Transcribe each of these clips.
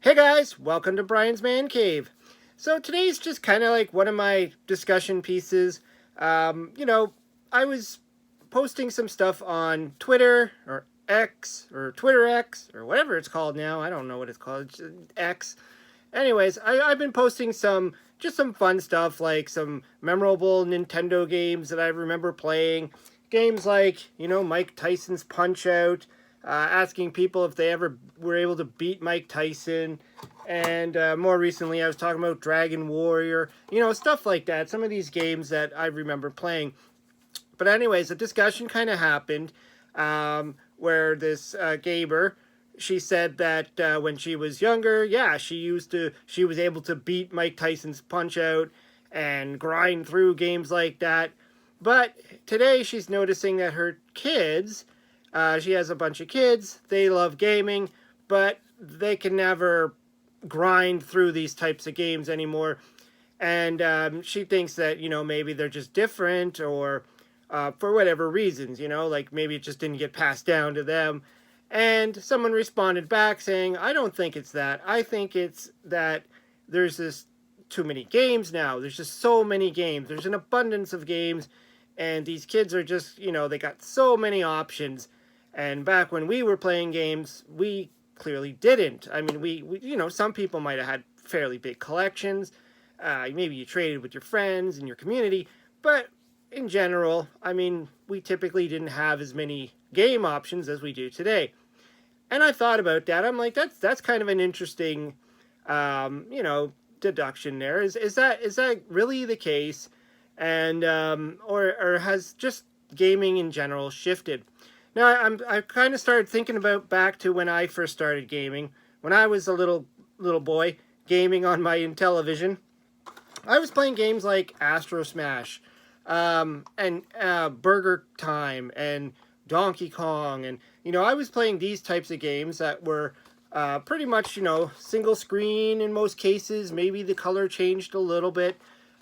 Hey guys, welcome to Brian's Man Cave. So today's just kind of like one of my discussion pieces. You know, I was posting some stuff on Twitter or X or Twitter X or whatever it's called now. I don't know what it's called. It's X. Anyways, I've been posting some fun stuff like some memorable Nintendo games that I remember playing. Games like, Mike Tyson's Punch Out, asking people if they ever were able to beat Mike Tyson. And more recently, I was talking about Dragon Warrior, stuff like that. Some of these games that I remember playing. But, anyways, a discussion kind of happened where this gamer, she said that when she was younger, yeah, she was able to beat Mike Tyson's Punch Out and grind through games like that. But today she's noticing that her kids, she has a bunch of kids, they love gaming, but they can never grind through these types of games anymore. And she thinks that, maybe they're just different or for whatever reasons, like maybe it just didn't get passed down to them. And someone responded back saying, I don't think it's that. I think it's that there's this too many games now. There's just so many games. There's an abundance of games. And these kids are just, they got so many options. And back when we were playing games, we clearly didn't. I mean, we some people might have had fairly big collections. Maybe you traded with your friends and your community. But in general, I mean, we typically didn't have as many game options as we do today. And I thought about that. I'm like, that's kind of an interesting, deduction there. Is that really the case? And or has just gaming in general shifted? Now I kind of started thinking about back to when I first started gaming, when I was a little boy gaming on my Intellivision. I was playing games like Astro Smash, and Burger Time and Donkey Kong, and I was playing these types of games that were pretty much single screen in most cases. Maybe the color changed a little bit.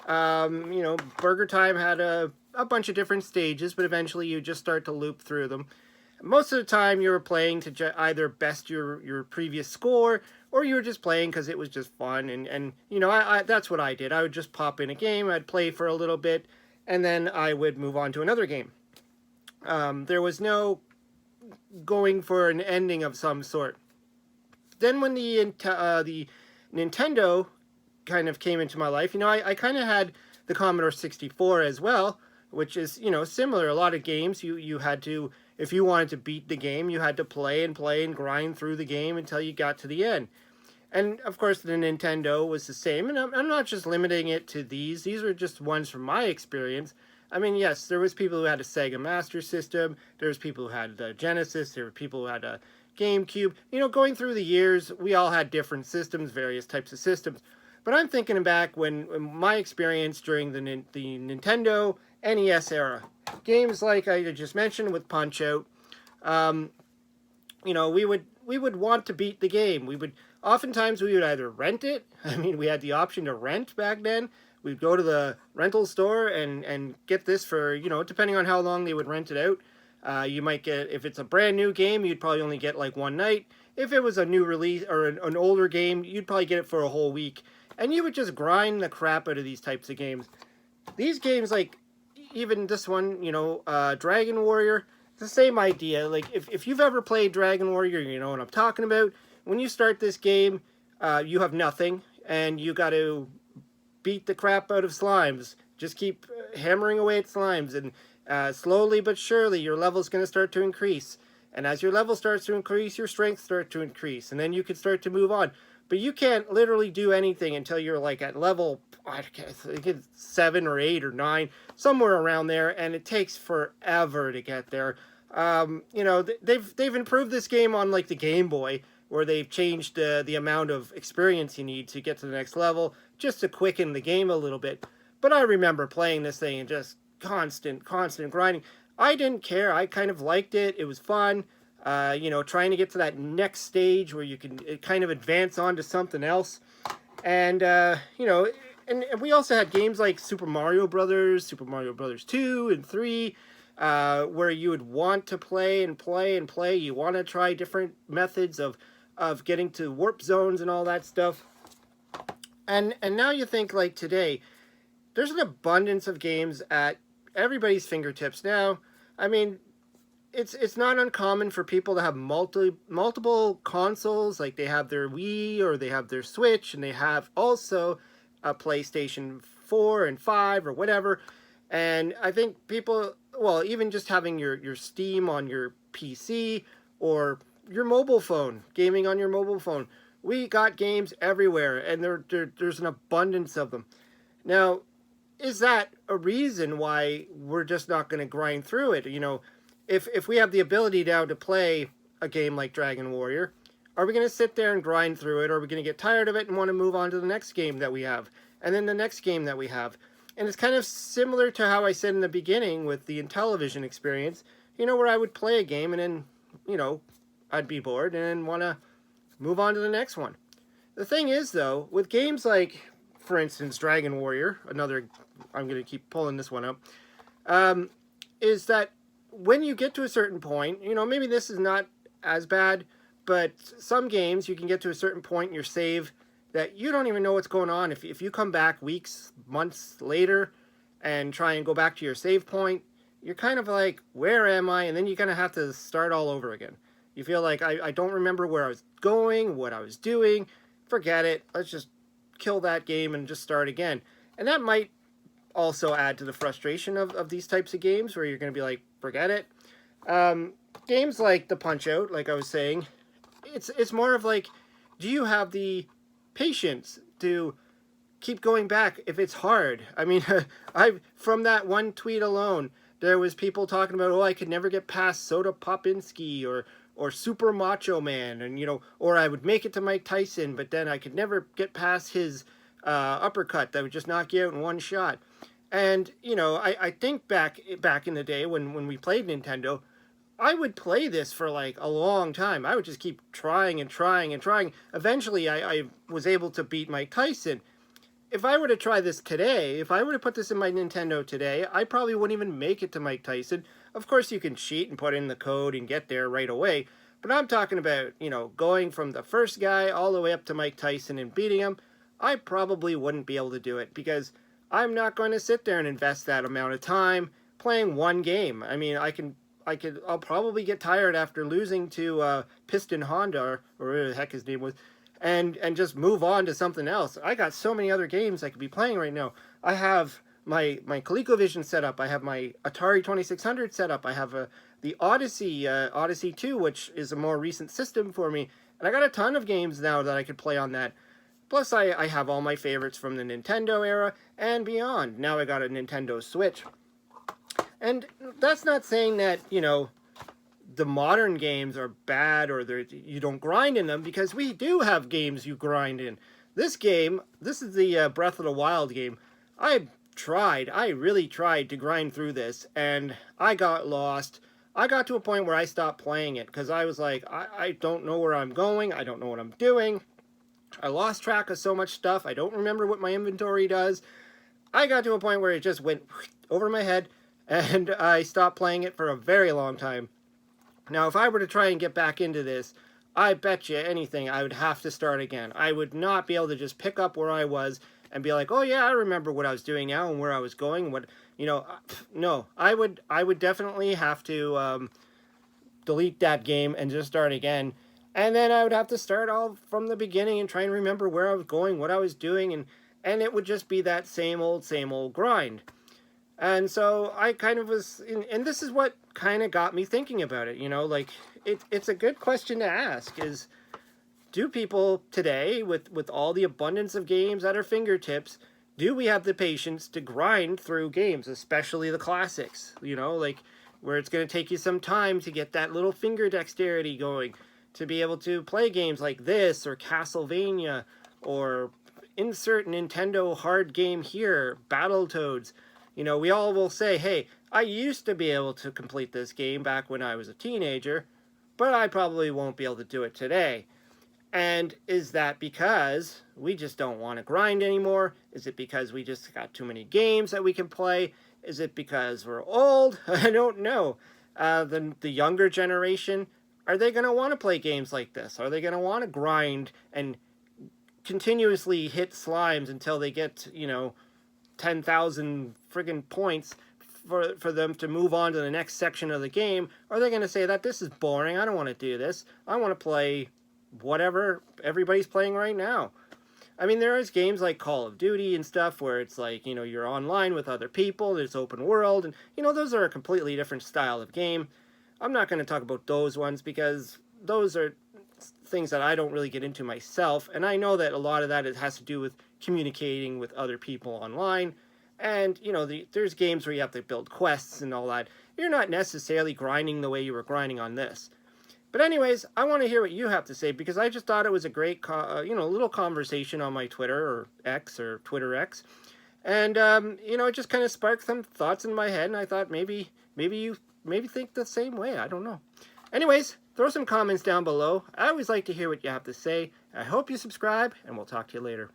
Burger Time had a bunch of different stages, but eventually you just start to loop through them. Most of the time you were playing to either best your previous score, or you were just playing because it was just fun. And I that's what I did. I would just pop in a game, I'd play for a little bit, and then I would move on to another game. There was no going for an ending of some sort. Then when the Nintendo kind of came into my life, I kind of had the Commodore 64 as well, which is, similar. A lot of games you had to, if you wanted to beat the game, you had to play and grind through the game until you got to the end. And of course, the Nintendo was the same. And I'm not just limiting it to these. These are just ones from my experience. I mean, yes, there was people who had a Sega Master System. There was people who had the Genesis. There were people who had a GameCube. Going through the years, we all had different systems, various types of systems. But I'm thinking back when my experience during the Nintendo NES era, games like I just mentioned with Punch Out. Um, we would want to beat the game. Oftentimes we would either rent it. I mean, we had the option to rent back then. We'd go to the rental store and get this for, depending on how long they would rent it out. You might get, if it's a brand new game, you'd probably only get like one night. If it was a new release or an older game, you'd probably get it for a whole week. And you would just grind the crap out of these types of games. These games, like, even this one, Dragon Warrior, it's the same idea. Like, if you've ever played Dragon Warrior, you know what I'm talking about. When you start this game, you have nothing, and you got to beat the crap out of slimes. Just keep hammering away at slimes, and slowly but surely your level's going to start to increase. And as your level starts to increase, your strength starts to increase, and then you can start to move on. But you can't literally do anything until you're like at level, I think it's 7 or 8 or 9, somewhere around there, and it takes forever to get there. They've improved this game on like the Game Boy, where they've changed the amount of experience you need to get to the next level, just to quicken the game a little bit. But I remember playing this thing and just constant grinding. I didn't care. I kind of liked it. It was fun. Trying to get to that next stage where you can kind of advance on to something else. And, and we also had games like Super Mario Brothers, Super Mario Brothers 2 and 3, where you would want to play and play and play. You want to try different methods of of getting to warp zones and all that stuff. And now you think like today, there's an abundance of games at everybody's fingertips now. I mean, it's not uncommon for people to have multiple consoles, like they have their Wii or they have their Switch, and they have also a PlayStation 4 and 5 or whatever. And I think people, well, even just having your Steam on your PC or your mobile phone, gaming on your mobile phone, we got games everywhere, and there's an abundance of them. Now, is that a reason why we're just not going to grind through it? You know, if we have the ability now to play a game like Dragon Warrior, are we going to sit there and grind through it, or are we going to get tired of it and want to move on to the next game that we have, and then the next game that we have? And it's kind of similar to how I said in the beginning with the Intellivision experience, you know, where I would play a game and then, you know, I'd be bored and then want to move on to the next one. The thing is, though, with games like, for instance, Dragon Warrior, another, I'm going to keep pulling this one up, is that when you get to a certain point, you know, maybe this is not as bad, but some games you can get to a certain point in your save that you don't even know what's going on. If you come back weeks, months later and try and go back to your save point, you're kind of like, where am I? And then you kind of have to start all over again. You feel like, I don't remember where I was going, what I was doing. Forget it. Let's just kill that game and just start again. And that might also add to the frustration of these types of games where you're going to be like, forget it. Games like the Punch-Out, like I was saying, it's more of like, do you have the patience to keep going back if it's hard? I mean, from that one tweet alone, there was people talking about, oh, I could never get past Soda Popinski or Super Macho Man, and, you know, or I would make it to Mike Tyson, but then I could never get past his uppercut that would just knock you out in one shot. And, you know, I think back in the day when we played Nintendo, I would play this for like a long time. I would just keep trying and trying and trying. Eventually, I was able to beat Mike Tyson. If I were to try this today, if I were to put this in my Nintendo today, I probably wouldn't even make it to Mike Tyson. Of course, you can cheat and put in the code and get there right away. But I'm talking about, you know, going from the first guy all the way up to Mike Tyson and beating him. I probably wouldn't be able to do it because I'm not going to sit there and invest that amount of time playing one game. I mean, I'll probably get tired after losing to Piston Honda, or whatever the heck his name was, and just move on to something else. I got so many other games I could be playing right now. I have my ColecoVision set up. I have my Atari 2600 set up. I have the Odyssey 2, which is a more recent system for me. And I got a ton of games now that I could play on that. Plus, I have all my favorites from the Nintendo era and beyond. Now I got a Nintendo Switch. And that's not saying that, you know, the modern games are bad or you don't grind in them, because we do have games you grind in. This game, this is the Breath of the Wild game. I really tried to grind through this, and I got lost. I got to a point where I stopped playing it because I was like, I don't know where I'm going. I don't know what I'm doing. I lost track of so much stuff. I don't remember what my inventory does. I got to a point where it just went over my head, and I stopped playing it for a very long time. Now, if I were to try and get back into this, I bet you anything I would have to start again. I would not be able to just pick up where I was and be like, oh yeah, I remember what I was doing now and where I was going. What, you know, no, I would definitely have to delete that game and just start again. And then I would have to start all from the beginning and try and remember where I was going, what I was doing, and it would just be that same old grind. And so I kind of was, and this is what kind of got me thinking about it, you know, like, it's a good question to ask is, do people today, with all the abundance of games at our fingertips, do we have the patience to grind through games, especially the classics, you know, like, where it's going to take you some time to get that little finger dexterity going, to be able to play games like this, or Castlevania, or insert Nintendo hard game here, Battletoads. You know, we all will say, hey, I used to be able to complete this game back when I was a teenager, but I probably won't be able to do it today. And is that because we just don't want to grind anymore? Is it because we just got too many games that we can play? Is it because we're old? I don't know. The younger generation, Are they going to want to play games like this? Are they going to want to grind and continuously hit slimes until they get, 10,000 friggin' points for them to move on to the next section of the game? Or are they going to say that this is boring, I don't want to do this, I want to play whatever everybody's playing right now? I mean, there is games like Call of Duty and stuff where it's like, you're online with other people, there's open world, and, those are a completely different style of game. I'm not going to talk about those ones because those are things that I don't really get into myself, and I know that a lot of that has to do with communicating with other people online. And there's games where you have to build quests and all that. You're not necessarily grinding the way you were grinding on this. But anyways, I want to hear what you have to say, because I just thought it was a great little conversation on my Twitter, or X, or Twitter X. And it just kind of sparked some thoughts in my head, and I thought maybe you think the same way. I don't know. Anyways, throw some comments down below. I always like to hear what you have to say. I hope you subscribe, and we'll talk to you later.